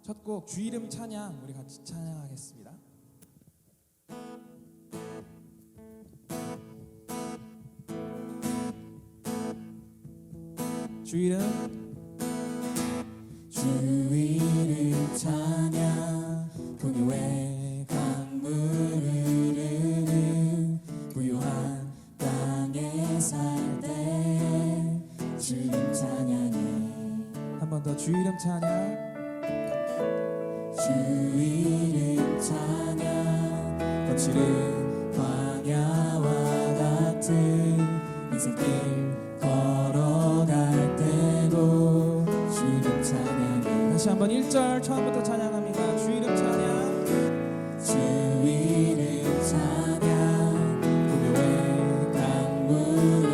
첫 곡 주 이름 찬양 우리 같이 찬양하겠습니다. 주 이름 찬양 풍요의 강물 흐르는 부유한 땅에 살 때 주님 찬양해. 한 번 더 주 이름 찬양. 주 이름 찬양 거칠은 광야와 같은 인생길 걸어갈 때도 주님 찬양해. 다시 한번 1절 처음부터 찬양합니다. 주 이름 찬양. 주 이름 찬양 풍요의 강물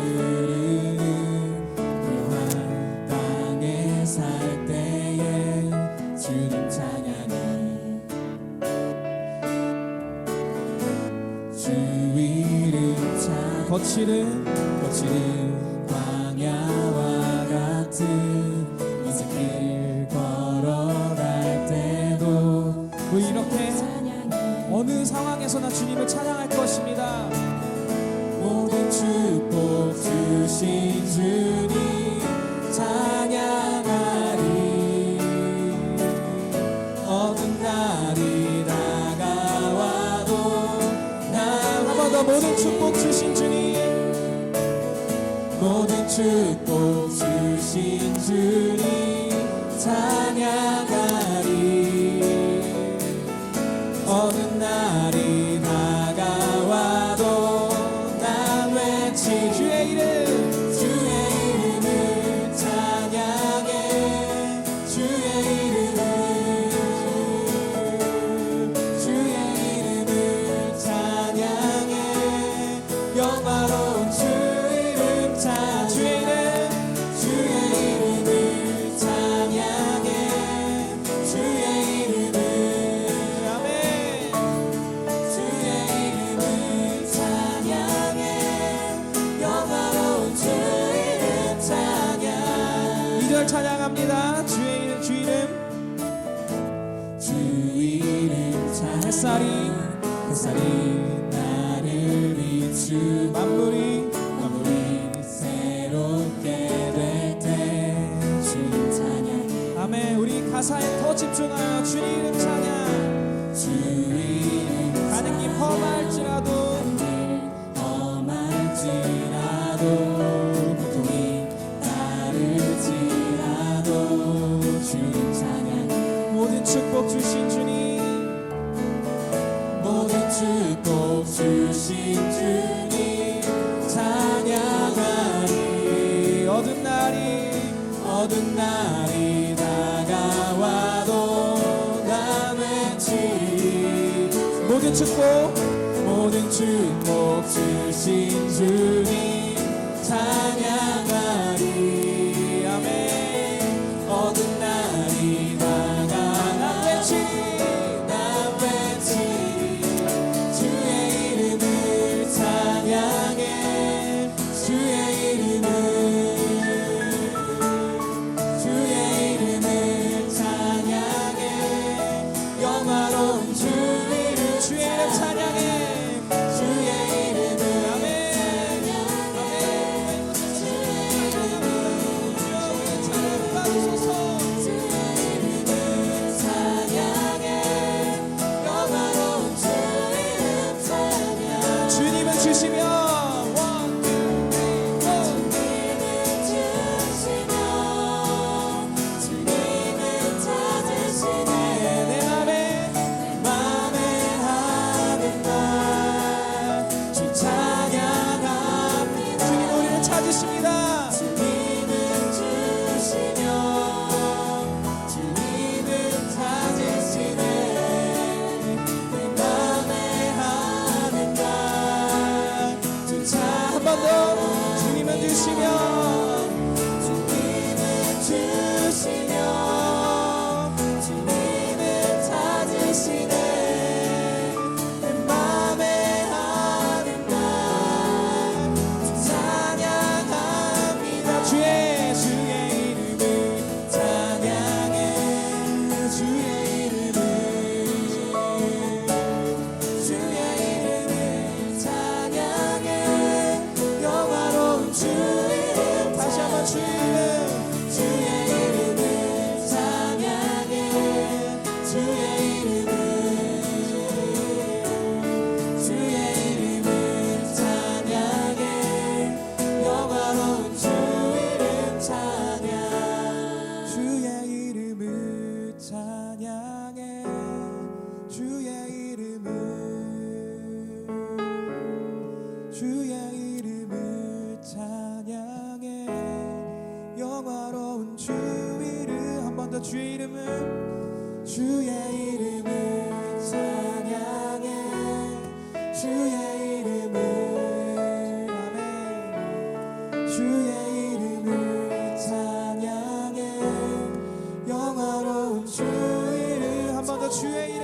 흐르는 부유한 땅에 살 때에 주님 찬양해. 주 이름 찬양 거칠은 광야와 같은 인생길 걸어갈 때도 우리 이렇게 어느 상황에서나 주님을 찬양할 것입니다. 모든 축복 주신 주님 찬양하리. 어두운 날이 다가와도 한 번 더 모든 축복 주신 주님, 모든 축복 주신 주님 찬양하리. 어느 날이 다가와도 난 외치 주의 이름을 찬양해. 주의 이름을 찬양해. 영화로운 주 이름 찬양. 주의 이름을 찬양해. 주의 이름을 아멘. 주의 이름을 찬양해. 영화로운 주 이름 찬양. 2절 찬양합니다. 주의 이름, 주 이름. 주 이름 찬양. 햇살이 나를 비추 만물이 새롭게 될 때 주님 찬양해. 아멘. 우리 가사에 더 집중하여 주 이름 찬양. 주 이름 가는 길 험할지라도 고통이 따를지라도 주님 찬양해. 모든 축복 주신 주님, 모든 축복 주신 주님 찬양하리. 어두운 날이 다가와도 난 외치. 모든 축복 주신 주님 찬양하리. 아멘. 어두운 날이 다가와 난 외치. 주의 이름을 찬양해. 주의 이름을 찬양해. 영화로운 주 이름 주의 이름 찬양해. 주의 이름을 아멘. 주의 이름을 받으소서. 주의 이름을 찬양해. 영화로운 주 이름 찬양. 주님은 주시며 주님은 찾으시네. 내 맘에 찬양해 주의 이름을 찬양해 영화로운 주 이름 한 번 더 주의 이름을 찬양해 주의 이름을 아멘 주의 이름을 찬양해 영화로운 주 이름 한 번 더 주의 이름